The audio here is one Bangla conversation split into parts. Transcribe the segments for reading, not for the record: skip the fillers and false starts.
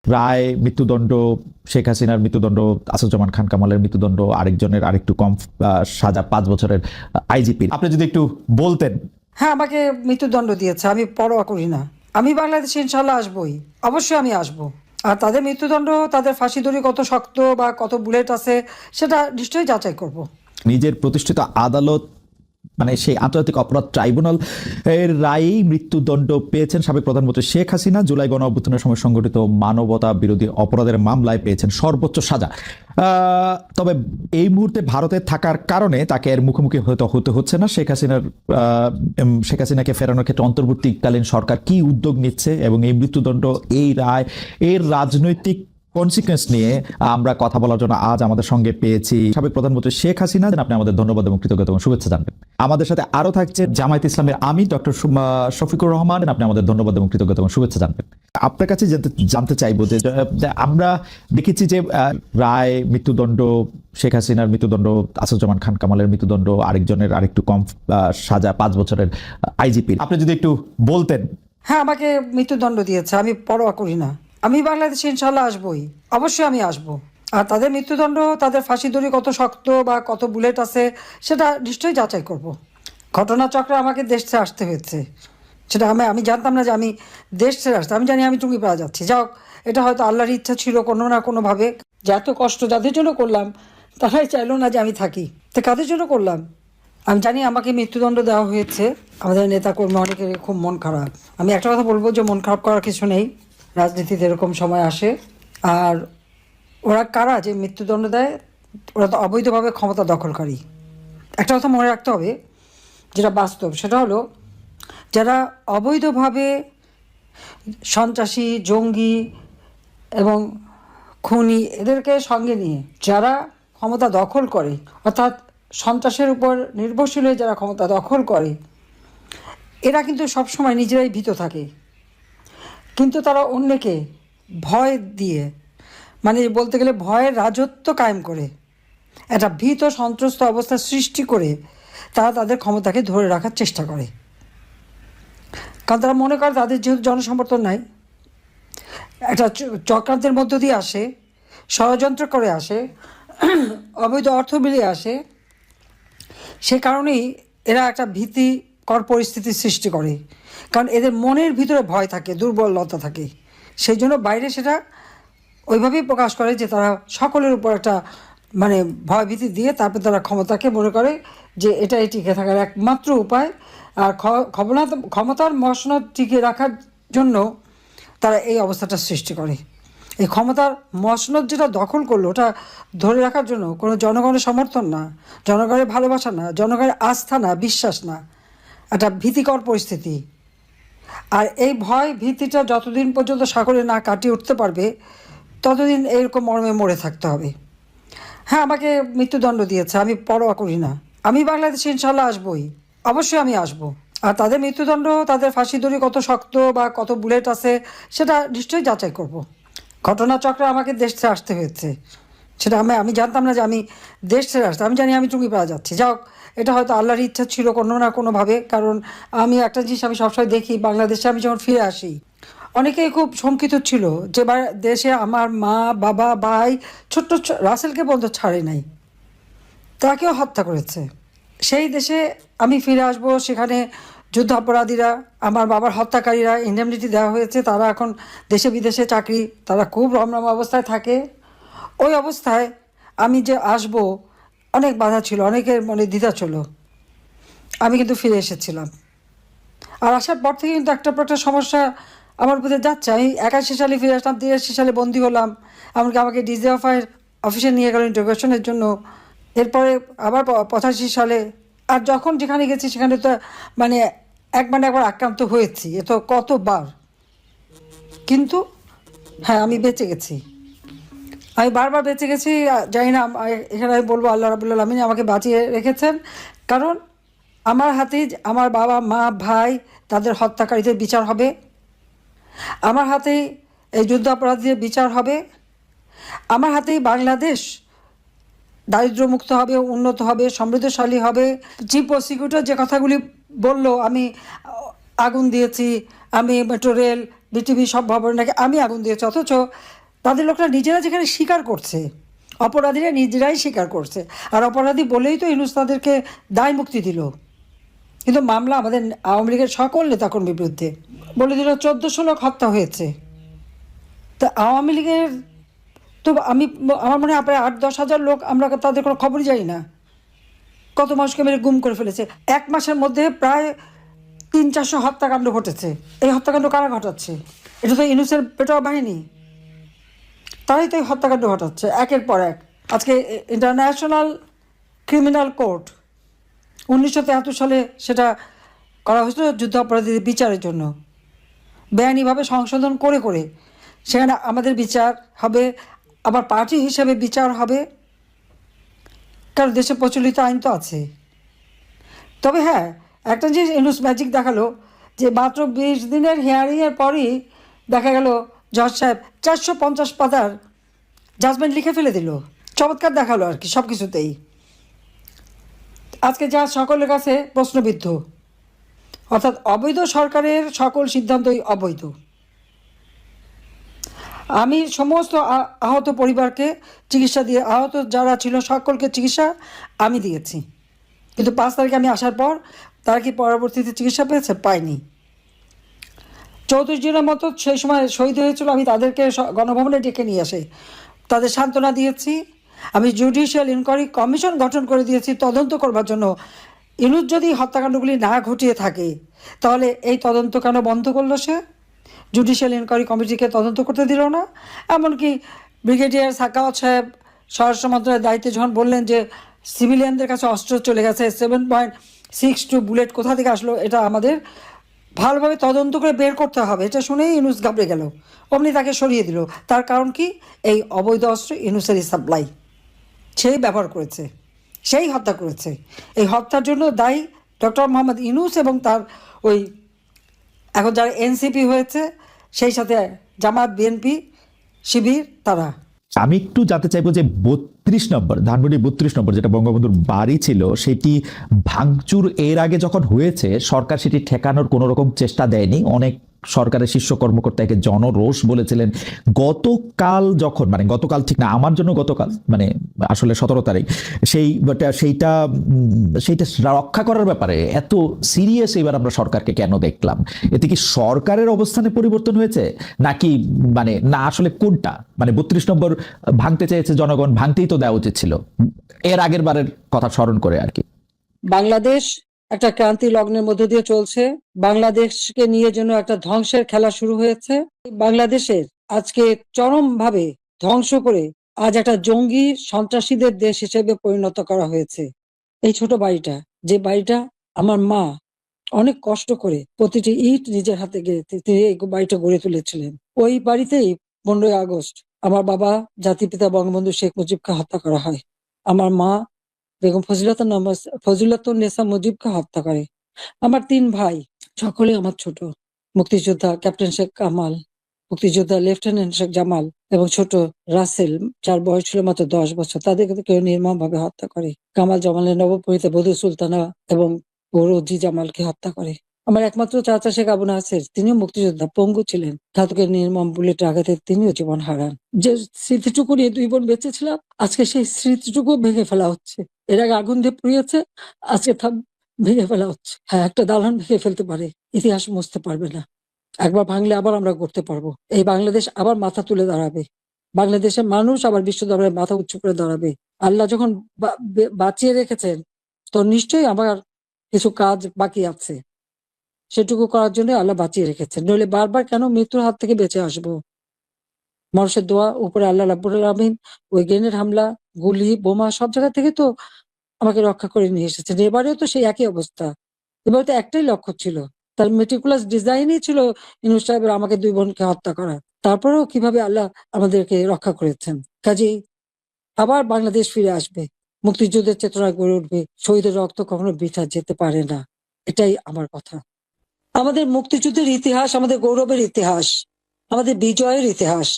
রায়, মৃত্যুদণ্ড, শেখ হাসিনার মৃত্যুদণ্ড, আসাদুজ্জামান খান কামালের মৃত্যুদণ্ড, আরেকজনের আরেকটু কম সাজা 5 বছরের আইজিপি। আপনি যদি একটু বলতেন। হ্যাঁ, আমাকে মৃত্যুদণ্ড দিয়েছে, আমি পরোয়া করি না। আমি বাংলাদেশে ইনশাল্লাহ আসবই, অবশ্যই আমি আসবো। আর তাদের মৃত্যুদণ্ড, তাদের ফাঁসি দড়ি কত শক্ত বা কত বুলেট আছে সেটা নিশ্চয়ই যাচাই করব। নিজের প্রতিষ্ঠিত আদালত মানে সেই আন্তর্জাতিক অপরাধ ট্রাইব্যুনাল এর রায়েই মৃত্যুদণ্ড পেয়েছেন সাবেক প্রধানমন্ত্রী শেখ হাসিনা। জুলাই গণ অভ্যুত্থানের সময় সংঘটিত মানবতা বিরোধী অপরাধের মামলায় পেয়েছেন সর্বোচ্চ সাজা। তবে এই মুহূর্তে ভারতে থাকার কারণে তাকে এর মুখোমুখি হতে হচ্ছে না। শেখ হাসিনাকে ফেরানোর ক্ষেত্রে অন্তর্বর্তীকালীন সরকার কি উদ্যোগ নিচ্ছে এবং এই মৃত্যুদণ্ড, এই রায়, এর রাজনৈতিক কনসিকুয়েন্স নিয়ে আমরা কথা বলার জন্য আজ আমাদের সঙ্গে পেয়েছি সাবেক প্রধানমন্ত্রী শেখ হাসিনা। আপনি আমাদের ধন্যবাদ এবং কৃতজ্ঞতা এবং শুভেচ্ছা জানবেন। আমাদের সাথে আরো থাকছে জামায়াত ইসলামের আমির ডক্টর শফিকুর রহমান। আপনি আমাদের ধন্যবাদ এবং কৃতজ্ঞতা এবং শুভেচ্ছা জানবেন। আপনার কাছে জানতে চাইবো যে আমরা দেখেছি যে রায়, মৃত্যুদণ্ড, শেখ হাসিনার মৃত্যুদণ্ড, আসাদুজ্জামান খান কামালের মৃত্যুদণ্ড, আরেকজনের আরেকটু কম সাজা 5 বছরের আইজিপি। আপনি যদি একটু বলতেন। হ্যাঁ, আমাকে মৃত্যুদণ্ড দিয়েছে, আমি পরোয়া করি না। আমি বাংলাদেশে ইনশাল্লাহ আসবই, অবশ্যই আমি আসবো। আর তাদের মৃত্যুদণ্ড, তাদের ফাঁসি দড়ি কত শক্ত বা কত বুলেট আছে সেটা নিশ্চয়ই যাচাই করব। ঘটনাচক্রে আমাকে দেশ ছেড়ে আসতে হয়েছে, সেটা আমি জানতাম না যে আমি দেশ ছেড়ে আসতে। আমি জানি আমি টুঙ্গিপাড়া যাচ্ছি। যাও, এটা হয়তো আল্লাহর ইচ্ছা ছিল কোনো না কোনোভাবে, যে এত কষ্ট যাদের জন্য করলাম তারাই চাইলো না যে আমি থাকি। তো কাদের জন্য করলাম? আমি জানি আমাকে মৃত্যুদণ্ড দেওয়া হয়েছে। আমাদের নেতাকর্মী অনেকের খুব মন খারাপ। আমি একটা কথা বলবো যে মন খারাপ করার কিছু নেই, রাজনীতিতে এরকম সময় আসে। আর ওরা কারা যে মৃত্যুদণ্ড দেয়? ওরা তো অবৈধভাবে ক্ষমতা দখলকারী। একটা কথা মনে রাখতে হবে, যেটা বাস্তব, সেটা হলো যারা অবৈধভাবে সন্ত্রাসী, জঙ্গি এবং খুনি এদেরকে সঙ্গে নিয়ে যারা ক্ষমতা দখল করে, অর্থাৎ সন্ত্রাসের উপর নির্ভরশীল হয়ে যারা ক্ষমতা দখল করে, এরা কিন্তু সবসময় নিজেরাই ভীত থাকে। কিন্তু তারা অন্যকে ভয় দিয়ে, মানে বলতে গেলে ভয়ের রাজত্ব কায়েম করে, একটা ভীত সন্ত্রস্ত অবস্থা সৃষ্টি করে তারা তাদের ক্ষমতাকে ধরে রাখার চেষ্টা করে। কারণ তারা মনে করে তাদের যেহেতু জনসমর্থন নাই, একটা চক্রান্তের মধ্য দিয়ে আসে, ষড়যন্ত্র করে আসে, অবৈধ অর্থ মিলিয়ে আসে, সে কারণেই এরা একটা ভীতিকর পরিস্থিতির সৃষ্টি করে। কারণ এদের মনের ভিতরে ভয় থাকে, দুর্বলতা থাকে, সেই জন্য বাইরে সেটা ওইভাবেই প্রকাশ করে যে তারা সকলের উপর একটা মানে ভয়ভীতি দিয়ে তারপর তারা ক্ষমতাকে মনে করে যে এটাই টিকে থাকার একমাত্র উপায়। আর ক্ষমতার মসনদ টিকে রাখার জন্য তারা এই অবস্থাটা সৃষ্টি করে। এই ক্ষমতার মসনদ যেটা দখল করলো, ওটা ধরে রাখার জন্য কোনো জনগণের সমর্থন না, জনগণের ভালোবাসা না, জনগণের আস্থা না, বিশ্বাস না, একটা ভীতিকর পরিস্থিতি। আর এই ভয় ভীতিটা যতদিন পর্যন্ত সাগরে না কাটিয়ে উঠতে পারবে ততদিন এরকম মর্মে মরে থাকতে হবে। হ্যাঁ, আমাকে মৃত্যুদণ্ড দিয়েছে, আমি পরোয়া করি না। আমি বাংলাদেশে ইনশাল্লাহ আসবই, অবশ্যই আমি আসবো। আর তাদের মৃত্যুদণ্ড, তাদের ফাঁসি দড়ি কত শক্ত বা কত বুলেট আছে সেটা নিশ্চয়ই যাচাই করব। ঘটনাচক্রে আমাকে দেশ ছেড়ে আসতে হয়েছে, সেটা আমি জানতাম না যে আমি দেশ ছেড়ে আসতে। আমি জানি আমি টুঙ্গিপাড়া যাচ্ছি। যাও, এটা হয়তো আল্লাহর ইচ্ছা ছিল কোনো না কোনোভাবে। কারণ আমি একটা জিনিস আমি সবসময় দেখি, বাংলাদেশে আমি যখন ফিরে আসি অনেকেই খুব শঙ্কিত ছিল যে দেশে আমার মা, বাবা, ভাই, ছোট্ট রাসেলকে পর্যন্ত ছাড়ে নাই, তাকেও হত্যা করেছে। সেই দেশে আমি ফিরে আসব, সেখানে যুদ্ধাপরাধীরা, আমার বাবার হত্যাকারীরা ইন্ডেমনিটি দেওয়া হয়েছে, তারা এখন দেশে বিদেশে চাকরি, তারা খুব রমরম অবস্থায় থাকে। ওই অবস্থায় আমি যে আসব, অনেক বাধা ছিল, অনেকের মনে দ্বিধা ছিল। আমি কিন্তু ফিরে এসেছিলাম। আর আসার পর থেকে কিন্তু একটা পর একটা সমস্যা আমার উপরে যাচ্ছে। আমি 81 সালে ফিরে আসলাম, 83 সালে বন্দী হলাম, এমনকি আমাকে ডিজিএফআইয়ের অফিসে নিয়ে গেল ইন্টারোগেশনের জন্য। এরপরে আবার 85 সালে, আর যখন যেখানে গেছি সেখানে তো মানে একবার আক্রান্ত হয়েছি, এ তো কতবার। কিন্তু হ্যাঁ, আমি বেঁচে গেছি, আমি বারবার বেঁচে গেছি। জানি না, এখানে আমি বলবো আল্লাহ রাব্বুল আলামিন আমাকে বাঁচিয়ে রেখেছেন। কারণ আমার হাতেই আমার বাবা, মা, ভাই, তাদের হত্যাকারীদের বিচার হবে। আমার হাতেই এই যুদ্ধাপরাধীদের বিচার হবে। আমার হাতেই বাংলাদেশ দারিদ্র্যমুক্ত হবে, উন্নত হবে, সমৃদ্ধশালী হবে। চিফ প্রসিকিউটর যে কথাগুলি বলল, আমি আগুন দিয়েছি, আমি মেট্রো রেল বিটিভি সব ভবনে নাকি আমি আগুন দিয়েছি, অথচ তাদের লোকরা নিজেরা যেখানে স্বীকার করছে, অপরাধীরা নিজেরাই স্বীকার করছে, আর অপরাধী বলেই তো ইউনূস তাদেরকে দায় মুক্তি দিল। কিন্তু মামলা আমাদের আওয়ামী লীগের সকল নেতাকর্মীর বিরুদ্ধে, বলে দিল 1400 লোক হত্যা হয়েছে। তা আওয়ামী লীগের তো আমার মনে হয় প্রায় 8-10 হাজার লোক, আমরা তাদের কোনো খবরই জানি না, কত মানুষকে মেরে গুম করে ফেলেছে। 1 মাসের মধ্যে প্রায় 300-400 হত্যাকাণ্ড ঘটেছে। এই হত্যাকাণ্ড কারা ঘটাচ্ছে? এটা তো ইউনূসের পেটোয়া বাহিনী, তারাই তো এই হত্যাকাণ্ড ঘটাচ্ছে একের পর এক। আজকে ইন্টারন্যাশনাল ক্রিমিনাল কোর্ট 1973 সালে সেটা করা হয়েছিল যুদ্ধ অপরাধীদের বিচারের জন্য, বেআইনিভাবে সংশোধন করে করে সেখানে আমাদের বিচার হবে, আবার পার্টি হিসেবে বিচার হবে, কারণ দেশে প্রচলিত আইন তো আছে। তবে হ্যাঁ, একটা জিনিস ইউনূস ম্যাজিক দেখালো যে মাত্র 20 দিনের হিয়ারিংয়ের পরই দেখা গেল জজ সাহেব 450 পাতার জাজমেন্ট লিখে ফেলে দিল। চমৎকার দেখালো আর কি সব কিছুতেই। আজকে যা সকলের কাছে প্রশ্নবিদ্ধ, অর্থাৎ অবৈধ সরকারের সকল সিদ্ধান্তই অবৈধ। আমি সমস্ত আহত পরিবারকে চিকিৎসা দিয়ে, আহত যারা ছিল সকলকে চিকিৎসা আমি দিয়েছি, কিন্তু 5 তারিখে আমি আসার পর তারা কি পরবর্তীতে চিকিৎসা পেয়েছে? পায়নি। 34 জনের মতো সেই সময় শহীদ হয়েছিল, আমি তাদেরকে গণভবনে ডেকে নিয়ে আসে তাদের সান্ত্বনা দিয়েছি। আমি জুডিশিয়াল ইনকোয়ারি কমিশন গঠন করে দিয়েছি তদন্ত করবার জন্য। ইউনূস যদি হত্যাকাণ্ডগুলি না ঘটিয়ে থাকে তাহলে এই তদন্ত কেন বন্ধ করলো সে? জুডিশিয়াল ইনকোয়ারি কমিটিকে তদন্ত করতে দিল না। এমনকি ব্রিগেডিয়ার সাখাওয়াত সাহেব স্বরাষ্ট্র মন্ত্রণালয়ের দায়িত্বে যখন বললেন যে সিভিলিয়ানদের কাছে অস্ত্র চলে গেছে, 7.62 বুলেট কোথা থেকে আসলো, এটা আমাদের ভালোভাবে তদন্ত করে বের করতে হবে, এটা শুনেই ইউনূস ঘাবড়ে গেল, অমনি তাকে সরিয়ে দিল। তার কারণ কি? এই অবৈধ অস্ত্র ইউনূসেরই সাপ্লাই, সেই ব্যবহার করেছে, সেই হত্যা করেছে। এই হত্যার জন্য দায়ী ডক্টর মোহাম্মদ ইউনূস এবং তার ওই এখন যারা এনসিপি হয়েছে, সেই সাথে জামাত, বিএনপি, শিবির, তারা। আমি একটু জানতে চাইবো যে 32 নম্বর ধানমন্ডি 32 নম্বর যেটা বঙ্গবন্ধুর বাড়ি ছিল, সেটি ভাঙচুর এর আগে যখন হয়েছে সরকার সেটি ঠেকানোর কোনো রকম চেষ্টা দেয়নি। অনেক সরকারের শীর্ষ কর্মকর্তাকে জনরোষ বলেছিলেন। গতকাল ঠিক না, আমার জন্য গতকাল মানে আসলে 17 তারিখ, সেইটা রক্ষা করার ব্যাপারে এত সিরিয়াস এবার আমরা সরকারকে কেন দেখলাম? এতে কি সরকারের অবস্থানে পরিবর্তন হয়েছে নাকি না আসলে কোনটা? 32 নম্বর ভাঙতে চেয়েছে জনগণ, ভাঙতেই তো দেওয়া উচিত ছিল এর আগের বারের কথা স্মরণ করে আর কি। বাংলাদেশ একটা ক্রান্তি লগ্নের মধ্য দিয়ে চলছে। বাংলাদেশকে নিয়ে যেন একটা ধ্বংসের খেলা শুরু হয়েছে। বাংলাদেশের আজকে চরমভাবে ধ্বংস করে আজ একটা জঙ্গি সন্ত্রাসীদের দেশ হিসেবে পরিণত করা হয়েছে। এই ছোট বাড়িটা, যে বাড়িটা আমার মা অনেক কষ্ট করে প্রতিটি ইট নিজের হাতে গেড়ে তিনি এই বাড়িটা গড়ে তুলেছিলেন। ওই বাড়িতেই 15ই আগস্ট আমার বাবা জাতিপিতা বঙ্গবন্ধু শেখ মুজিবকে হত্যা করা হয়। আমার মা বেগম ফজিলাতুন্নেসা মুজিবকে হত্যা করে। আমার 3 ভাই, সকলে আমার ছোট। মুক্তিযোদ্ধা ক্যাপ্টেন শেখ কামাল, মুক্তিযোদ্ধা লেফটেন্যান্ট শেখ জামাল এবং ছোট রাসেল, যার বয়স ছিল মাত্র 10 বছর, তাদেরকে কেউ নির্মমভাবে হত্যা করে। কামাল জামালের নবপরিণীতা বধূ সুলতানা এবং রোজি জামালকে হত্যা করে। আমার একমাত্র চাচা শেখ আবু নাসের, তিনিও মুক্তিযোদ্ধা, পঙ্গু ছিলেন, ঘাতকের নির্মম বুলেটের আঘাতে তিনিও জীবন হারান। যে স্মৃতিটুকু নিয়ে 2 বোন বেঁচেছিলাম, আজকে সেই স্মৃতিটুকু ভেঙে ফেলা হচ্ছে। এর আগে আগুন দিয়ে পুড়িয়েছে, আজকে ভেঙে ফেলা হচ্ছে। হ্যাঁ, একটা দালান ভেঙে ফেলতে পারে, ইতিহাস মুছতে পারবে না। একবার ভাঙলে আবার আমরা করতে পারবো। এই বাংলাদেশ আবার মাথা তুলে দাঁড়াবে। বাংলাদেশের মানুষ আবার বিশ্ব দরবারে মাথা উঁচু করে দাঁড়াবে। আল্লাহ যখন বাঁচিয়ে রেখেছেন, তো নিশ্চয়ই আমার কিছু কাজ বাকি আছে, সেটুকু করার জন্য আল্লাহ বাঁচিয়ে রেখেছেন। নইলে বারবার কেন মৃত্যুর হাত থেকে বেঁচে আসবো? মানুষের দোয়া, উপরে আল্লাহ রাব্বুল আলামিন ওই গ্রেনেড হামলা, গুলি, বোমা সব জায়গা থেকে তো আমাকে রক্ষা করে নিয়ে এসেছেন। এবারেও তো সেই একই অবস্থা। এবারে তো একটাই লক্ষ্য ছিল, তার মেটিকুলাস ডিজাইনই ছিল ইউনূস সাহেবের আমাকে 2 বোনকে হত্যা করা। তারপরেও কিভাবে আল্লাহ আমাদেরকে রক্ষা করেছেন। কাজেই আবার বাংলাদেশ ফিরে আসবে, মুক্তিযুদ্ধের চেতনা গড়ে উঠবে, শহীদের রক্ত কখনো বৃথা যেতে পারে না, এটাই আমার কথা। আমাদের মুক্তিযুদ্ধের ইতিহাস আমাদের গৌরবের ইতিহাস, আমাদের বিজয়ের ইতিহাস।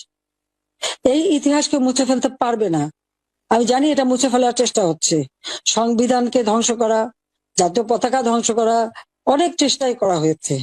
এই ইতিহাসকে মুছে ফেলতে পারবে না। আমি জানি এটা মুছে ফেলার চেষ্টা হচ্ছে, সংবিধানকে ধ্বংস করা, জাতীয় পতাকা ধ্বংস করা, অনেক চেষ্টাই করা হয়েছে।